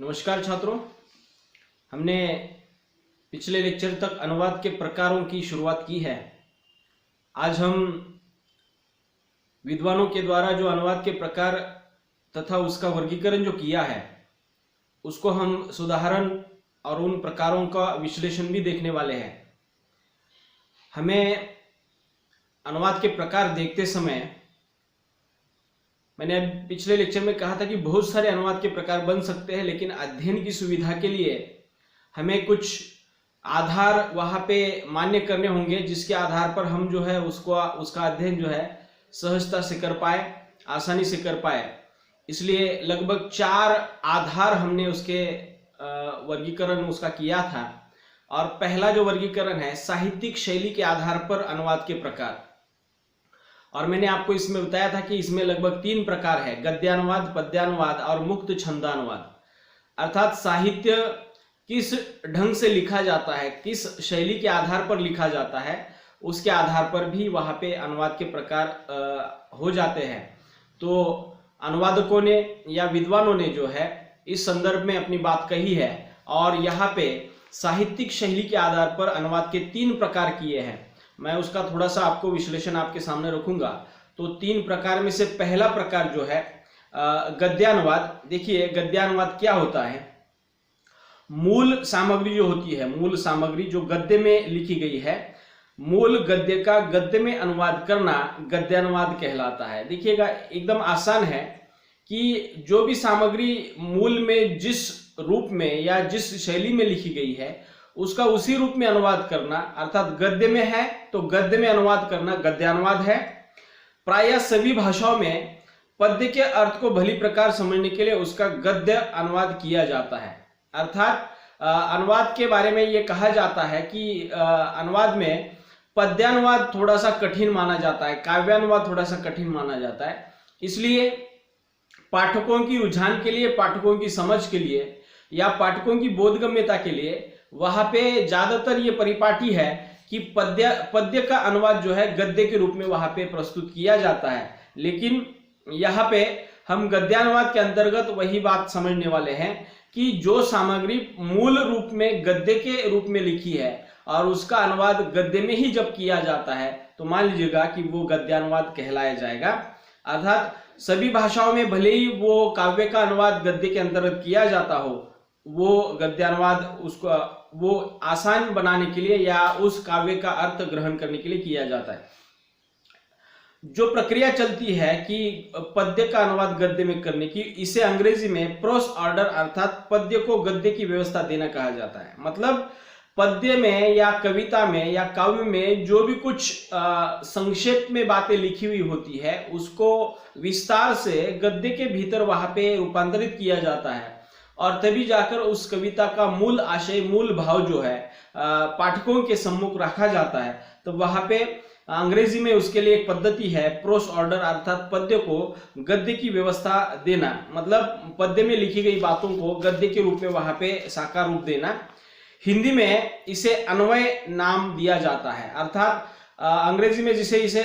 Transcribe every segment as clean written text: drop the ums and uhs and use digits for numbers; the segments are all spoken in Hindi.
नमस्कार छात्रों, हमने पिछले लेक्चर तक अनुवाद के प्रकारों की शुरुआत की है। आज हम विद्वानों के द्वारा जो अनुवाद के प्रकार तथा उसका वर्गीकरण जो किया है उसको हम सुधारण और उन प्रकारों का विश्लेषण भी देखने वाले हैं। हमें अनुवाद के प्रकार देखते समय मैंने पिछले लेक्चर में कहा था कि बहुत सारे अनुवाद के प्रकार बन सकते हैं, लेकिन अध्ययन की सुविधा के लिए हमें कुछ आधार वहां पे मान्य करने होंगे, जिसके आधार पर हम जो है उसका अध्ययन जो है सहजता से कर पाए, आसानी से कर पाए। इसलिए लगभग 4 आधार हमने उसके वर्गीकरण उसका किया था। और पहला जो वर्गीकरण है साहित्यिक शैली के आधार पर अनुवाद के प्रकार, और मैंने आपको इसमें बताया था कि इसमें लगभग 3 प्रकार है: गद्यानुवाद, पद्यानुवाद और मुक्त छंदानुवाद। अर्थात साहित्य किस ढंग से लिखा जाता है, किस शैली के आधार पर लिखा जाता है, उसके आधार पर भी वहां पे अनुवाद के प्रकार हो जाते हैं। तो अनुवादकों ने या विद्वानों ने जो है इस संदर्भ में अपनी बात कही है, और यहाँ पे साहित्यिक शैली के आधार पर अनुवाद के 3 प्रकार किए हैं। मैं उसका थोड़ा सा आपको विश्लेषण आपके सामने रखूंगा। तो 3 प्रकार में से पहला प्रकार जो है गद्यानुवाद। देखिए, गद्यानुवाद क्या होता है? मूल सामग्री जो होती है, मूल सामग्री जो गद्य में लिखी गई है, मूल गद्य का गद्य में अनुवाद करना गद्यानुवाद कहलाता है। देखिएगा, एकदम आसान है कि जो भी सामग्री मूल में जिस रूप में या जिस शैली में लिखी गई है उसका उसी रूप में अनुवाद करना, अर्थात गद्य में है तो गद्य में अनुवाद करना गद्यानुवाद है। प्रायः सभी भाषाओं में पद्य के अर्थ को भली प्रकार समझने के लिए उसका गद्य अनुवाद किया जाता है। अर्थात अनुवाद के बारे में ये कहा जाता है कि अनुवाद में पद्यानुवाद थोड़ा सा कठिन माना जाता है, काव्यानुवाद थोड़ा सा कठिन माना जाता है। इसलिए पाठकों की रुझान के लिए, पाठकों की समझ के लिए या पाठकों की बोधगम्यता के लिए वहां पे ज्यादातर ये परिपाटी है कि पद्य का अनुवाद जो है गद्य के रूप में वहां पे प्रस्तुत किया जाता है। लेकिन यहाँ पे हम गद्यानुवाद के अंतर्गत वही बात समझने वाले हैं कि जो सामग्री मूल रूप में गद्य के रूप में लिखी है और उसका अनुवाद गद्य में ही जब किया जाता है तो मान लीजिएगा कि वो गद्यानुवाद कहलाया जाएगा। अर्थात सभी भाषाओं में भले ही वो काव्य का अनुवाद गद्य के अंतर्गत किया जाता हो, वो गद्यानुवाद उसको वो आसान बनाने के लिए या उस काव्य का अर्थ ग्रहण करने के लिए किया जाता है। जो प्रक्रिया चलती है कि पद्य का अनुवाद गद्य में करने की, इसे अंग्रेजी में प्रोस ऑर्डर अर्थात पद्य को गद्य की व्यवस्था देना कहा जाता है। मतलब पद्य में या कविता में या काव्य में जो भी कुछ संक्षेप में बातें लिखी हुई होती है उसको विस्तार से गद्य के भीतर वहां पे रूपांतरित किया जाता है, और तभी जाकर उस कविता का मूल आशय, मूल भाव जो है पाठकों के सम्मुख रखा जाता है। तो वहां पे अंग्रेजी में उसके लिए एक पद्धति है प्रोस ऑर्डर, अर्थात पद्य को गद्य की व्यवस्था देना, मतलब पद्य में लिखी गई बातों को गद्य के रूप में वहां पे साकार रूप देना। हिंदी में इसे अन्वय नाम दिया जाता है। अर्थात अंग्रेजी में जिसे इसे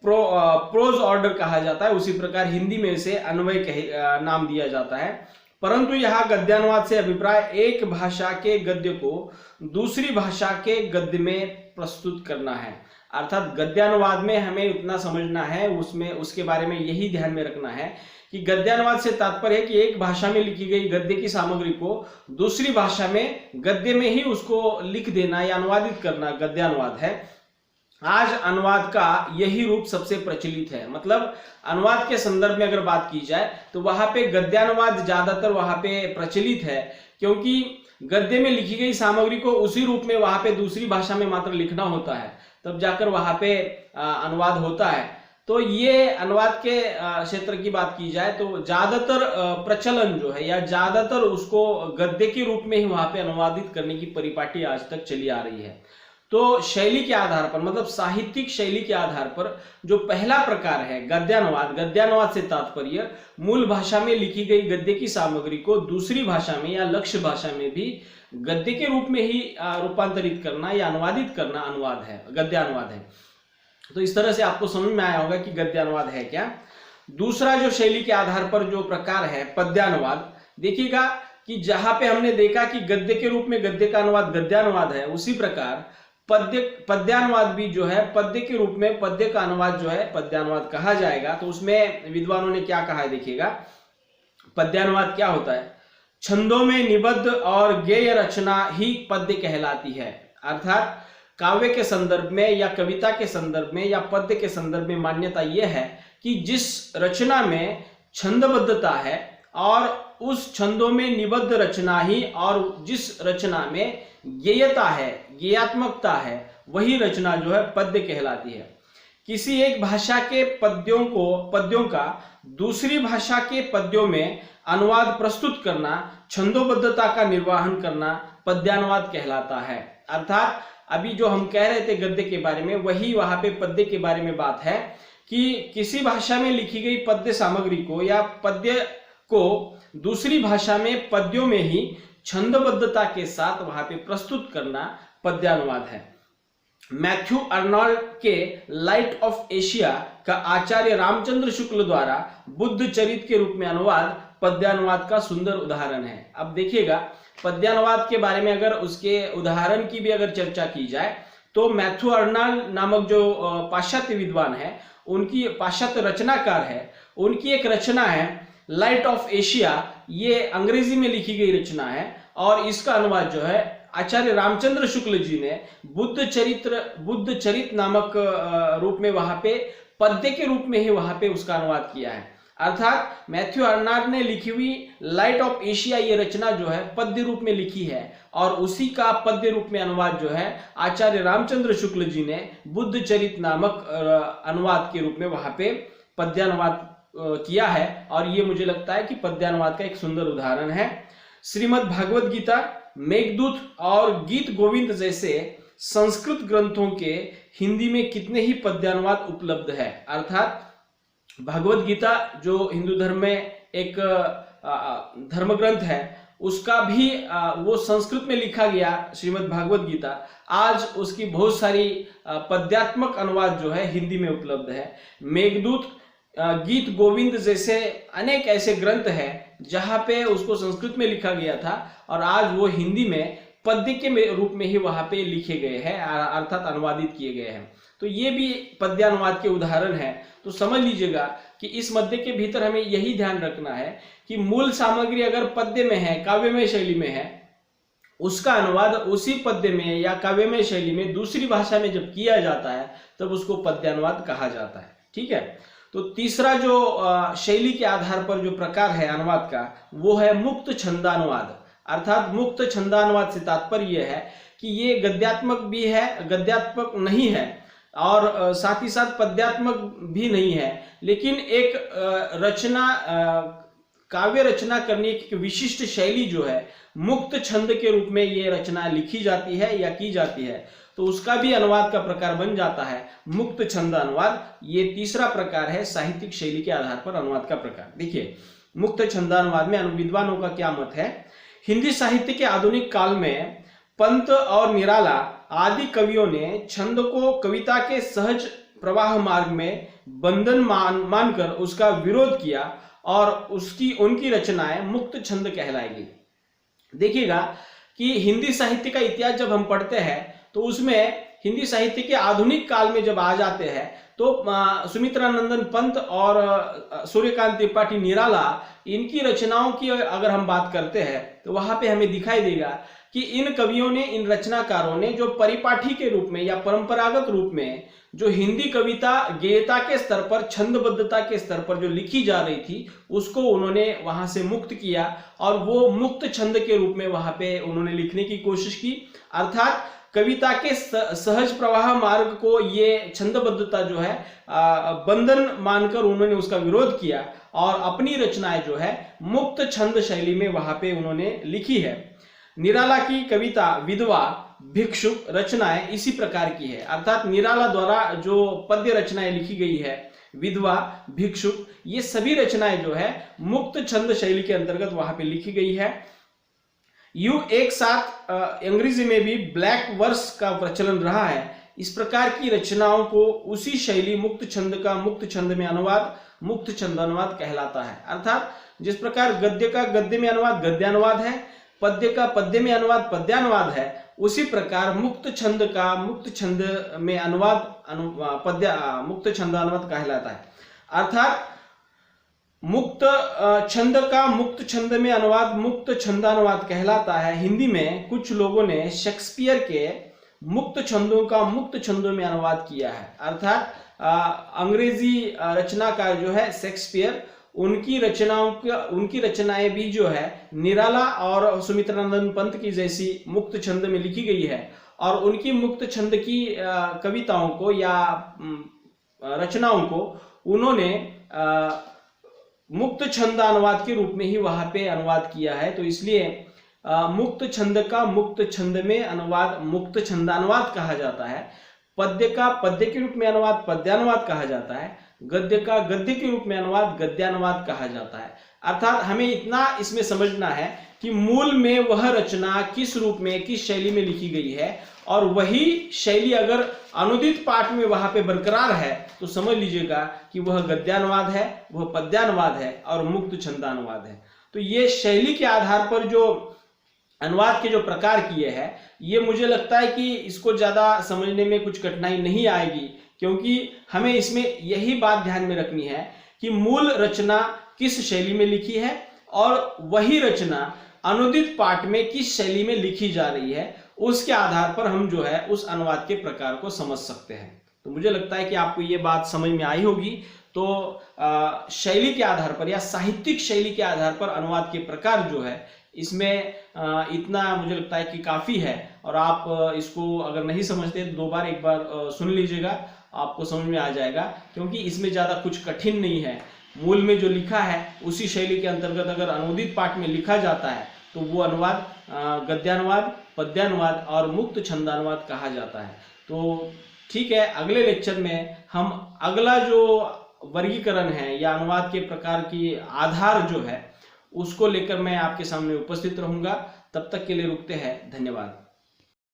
प्रोज ऑर्डर कहा जाता है, उसी प्रकार हिंदी में इसे अन्वय नाम दिया जाता है। परंतु यहाँ गद्यानुवाद से अभिप्राय एक भाषा के गद्य को दूसरी भाषा के गद्य में प्रस्तुत करना है। अर्थात गद्यानुवाद में हमें उतना समझना है, उसमें उसके बारे में यही ध्यान में रखना है कि गद्यानुवाद से तात्पर्य है कि एक भाषा में लिखी गई गद्य की सामग्री को दूसरी भाषा में गद्य में ही उसको लिख देना या अनुवादित करना गद्यानुवाद है। आज अनुवाद का यही रूप सबसे प्रचलित है। मतलब अनुवाद के संदर्भ में अगर बात की जाए तो वहां पे गद्यानुवाद ज्यादातर वहां पे प्रचलित है, क्योंकि गद्य में लिखी गई सामग्री को उसी रूप में वहां पे दूसरी भाषा में मात्र लिखना होता है, तब जाकर वहां पे अनुवाद होता है। तो ये अनुवाद के क्षेत्र की बात की जाए तो ज्यादातर प्रचलन जो है या ज्यादातर उसको गद्य के रूप में ही वहां पे अनुवादित करने की परिपाटी आज तक चली आ रही है। तो शैली के आधार पर, मतलब साहित्यिक शैली के आधार पर जो पहला प्रकार है गद्यानुवाद, गद्यानुवाद से तात्पर्य मूल भाषा में लिखी गई गद्य की सामग्री को दूसरी भाषा में या लक्ष्य भाषा में भी गद्य के रूप में ही रूपांतरित करना या अनुवादित करना अनुवाद है, गद्यानुवाद है। तो इस तरह से आपको समझ में आया होगा कि गद्यानुवाद है क्या। दूसरा जो शैली के आधार पर जो प्रकार है पद्यानुवाद, देखिएगा कि जहां पे हमने देखा कि गद्य के रूप में गद्य का अनुवाद गद्यानुवाद है, उसी प्रकार पद्यानुवाद भी जो है पद्य के रूप में पद्य का अनुवाद जो है पद्यानुवाद कहा जाएगा। तो उसमें विद्वानों ने क्या कहा है देखिएगा। पद्यानुवाद क्या होता है? छंदों में निबद्ध और गेय रचना ही पद्य कहलाती है। अर्थात काव्य के संदर्भ में या कविता के संदर्भ में या पद्य के संदर्भ में मान्यता यह है कि जिस रचना में छंदबद्धता है और उस छंदों में निबद्ध रचना ही और जिस रचना में गेयता है, गेयात्मकता है, वही रचना जो है पद्य कहलाती है। किसी एक भाषा के पद्यों का दूसरी भाषा के पद्यों में अनुवाद प्रस्तुत करना, छंदोबद्धता का निर्वहन करना पद्यानुवाद कहलाता है। अर्थात अभी जो हम कह रहे थे गद्य के बारे में, वही वहां पे पद्य के बारे में बात है कि किसी भाषा में लिखी गई पद्य सामग्री को या पद्य को दूसरी भाषा में पद्यों में ही छंदबद्धता के साथ वहां पे प्रस्तुत करना पद्यानुवाद है। मैथ्यू अर्नोल्ड के लाइट ऑफ एशिया का आचार्य रामचंद्र शुक्ल द्वारा बुद्ध चरित के रूप में अनुवाद पद्यानुवाद का सुंदर उदाहरण है। अब देखिएगा, पद्यानुवाद के बारे में अगर उसके उदाहरण की भी अगर चर्चा की जाए तो मैथ्यू अर्नोल्ड नामक जो पाश्चात्य विद्वान है, उनकी पाश्चात्य रचनाकार है, उनकी एक रचना है लाइट ऑफ एशिया। ये अंग्रेजी में लिखी गई रचना है और इसका अनुवाद जो है आचार्य रामचंद्र शुक्ल जी ने बुद्ध चरित नामक रूप में वहां पे पद्य के रूप में ही वहां पे उसका अनुवाद किया है। अर्थात मैथ्यू अर्नोल्ड ने लिखी हुई लाइट ऑफ एशिया ये रचना जो है पद्य रूप में लिखी है और उसी का पद्य रूप में अनुवाद जो है आचार्य रामचंद्र शुक्ल जी ने बुद्ध चरित नामक अनुवाद के रूप में वहां पे पद्यानुवाद किया है। और ये मुझे लगता है कि पद्यानुवाद का एक सुंदर उदाहरण है। श्रीमद् भागवत गीता, मेघदूत और गीत गोविंद जैसे संस्कृत ग्रंथों के हिंदी में कितने ही पद्यानुवाद उपलब्ध है। अर्थात भागवत गीता जो हिंदू धर्म में एक धर्म ग्रंथ है, उसका भी वो संस्कृत में लिखा गया श्रीमद् भागवत गीता, आज उसकी बहुत सारी पद्यात्मक अनुवाद जो है हिंदी में उपलब्ध है। मेघदूत, गीत गोविंद जैसे अनेक ऐसे ग्रंथ हैं जहां पे उसको संस्कृत में लिखा गया था और आज वो हिंदी में पद्य के रूप में ही वहां पे लिखे गए हैं, अर्थात अनुवादित किए गए हैं। तो ये भी पद्यानुवाद के उदाहरण है। तो समझ लीजिएगा कि इस मध्य के भीतर हमें यही ध्यान रखना है कि मूल सामग्री अगर पद्य में है, काव्यमय शैली में है, उसका अनुवाद उसी पद्य में या काव्यमय शैली में दूसरी भाषा में जब किया जाता है तब उसको पद्यानुवाद कहा जाता है। ठीक है। तो तीसरा जो शैली के आधार पर जो प्रकार है अनुवाद का, वो है मुक्त छंदानुवाद। अर्थात मुक्त छंदानुवाद से तात्पर्य यह है कि ये गद्यात्मक भी है, गद्यात्मक नहीं है और साथ ही साथ पद्यात्मक भी नहीं है, लेकिन एक रचना काव्य रचना करने की विशिष्ट शैली जो है मुक्त छंद के रूप में ये रचना लिखी जाती है या की जाती है, तो उसका भी अनुवाद का प्रकार बन जाता है मुक्त छंद अनुवाद। ये तीसरा प्रकार है साहित्यिक शैली के आधार पर अनुवाद का प्रकार। देखिए, मुक्त छंदानुवाद में विद्वानों का क्या मत है। हिंदी साहित्य के आधुनिक काल में पंत और निराला आदि कवियों ने छंद को कविता के सहज प्रवाह मार्ग में बंधन मानकर उसका विरोध किया और उनकी रचनाएं मुक्त छंद कहलाएगी। देखिएगा कि हिंदी साहित्य का इतिहास जब हम पढ़ते हैं तो उसमें हिंदी साहित्य के आधुनिक काल में जब आ जाते हैं तो सुमित्रानंदन पंत और सूर्यकांत त्रिपाठी निराला, इनकी रचनाओं की अगर हम बात करते हैं तो वहां पे हमें दिखाई देगा कि इन कवियों ने, इन रचनाकारों ने जो परिपाठी के रूप में या परंपरागत रूप में जो हिंदी कविता गेयता के स्तर पर, छंदबद्धता के स्तर पर जो लिखी जा रही थी, उसको उन्होंने वहां से मुक्त किया और वो मुक्त छंद के रूप में वहां पे उन्होंने लिखने की कोशिश की। अर्थात कविता के सहज प्रवाह मार्ग को ये छंदबद्धता जो है बंधन मानकर उन्होंने उसका विरोध किया और अपनी रचनाएं जो है मुक्त छंद शैली में वहां पे उन्होंने लिखी है। निराला की कविता, विधवा, भिक्षुक रचनाएं इसी प्रकार की है। अर्थात निराला द्वारा जो पद्य रचनाएं लिखी गई है, विधवा, भिक्षुक, ये सभी रचनाएं जो है मुक्त छंद शैली के अंतर्गत वहां पे लिखी गई है। एक साथ अंग्रेजी में भी ब्लैक वर्स का प्रचलन रहा है। इस प्रकार की रचनाओं को उसी शैली मुक्त छंद का मुक्त छंद में अनुवाद मुक्त छंदानुवाद कहलाता है। अर्थात जिस प्रकार गद्य का गद्य में अनुवाद गद्यानुवाद है, पद्य का पद्य में अनुवाद पद्यानुवाद है, उसी प्रकार मुक्त छंद का मुक्त छंद में अनुवाद मुक्त छंदानुवाद कहलाता है। अर्थात मुक्त छंद का मुक्त छंद में अनुवाद मुक्त छंदानुवाद कहलाता है। हिंदी में कुछ लोगों ने शेक्सपियर के मुक्त छंदों का मुक्त छंदों में अनुवाद किया है। अर्थात अंग्रेजी रचना का जो है शेक्सपियर, उनकी रचनाएं भी जो है निराला और सुमित्रानंद पंत की जैसी मुक्त छंद में लिखी गई है, और उनकी मुक्त छंद की कविताओं को या रचनाओं को उन्होंने मुक्त छंदानुवाद के रूप में ही वहां पे अनुवाद किया है। तो इसलिए मुक्त छंद का मुक्त छंद में अनुवाद मुक्त छंदानुवाद कहा जाता है। पद्य का पद्य के रूप में अनुवाद पद्यानुवाद कहा जाता है। गद्य का गद्य के रूप में अनुवाद गद्यानुवाद कहा जाता है। अर्थात हमें इतना इसमें समझना है कि मूल में वह रचना किस रूप में किस शैली में लिखी गई है, और वही शैली अगर अनुदित पाठ में वहां पे बरकरार है तो समझ लीजिएगा कि वह गद्यानुवाद है, वह पद्यानुवाद है और मुक्त छंदानुवाद है। तो ये शैली के आधार पर जो अनुवाद के जो प्रकार किए हैं, ये मुझे लगता है कि इसको ज्यादा समझने में कुछ कठिनाई नहीं आएगी, क्योंकि हमें इसमें यही बात ध्यान में रखनी है कि मूल रचना किस शैली में लिखी है और वही रचना अनुदित पाठ में किस शैली में लिखी जा रही है, उसके आधार पर हम जो है उस अनुवाद के प्रकार को समझ सकते हैं। तो मुझे लगता है कि आपको ये बात समझ में आई होगी। तो शैली के आधार पर या साहित्यिक शैली के आधार पर अनुवाद के प्रकार जो है, इसमें इतना मुझे लगता है कि काफी है, और आप इसको अगर नहीं समझते तो एक बार सुन लीजिएगा, आपको समझ में आ जाएगा, क्योंकि इसमें ज्यादा कुछ कठिन नहीं है। मूल में जो लिखा है उसी शैली के अंतर्गत अगर अनुदित पाठ में लिखा जाता है तो वो अनुवाद गद्यानुवाद पद्यानुवाद और मुक्त छंदानुवाद कहा जाता है। तो ठीक है, अगले लेक्चर में हम अगला जो वर्गीकरण है या अनुवाद के प्रकार की आधार जो है उसको लेकर मैं आपके सामने उपस्थित रहूंगा। तब तक के लिए रुकते हैं, धन्यवाद।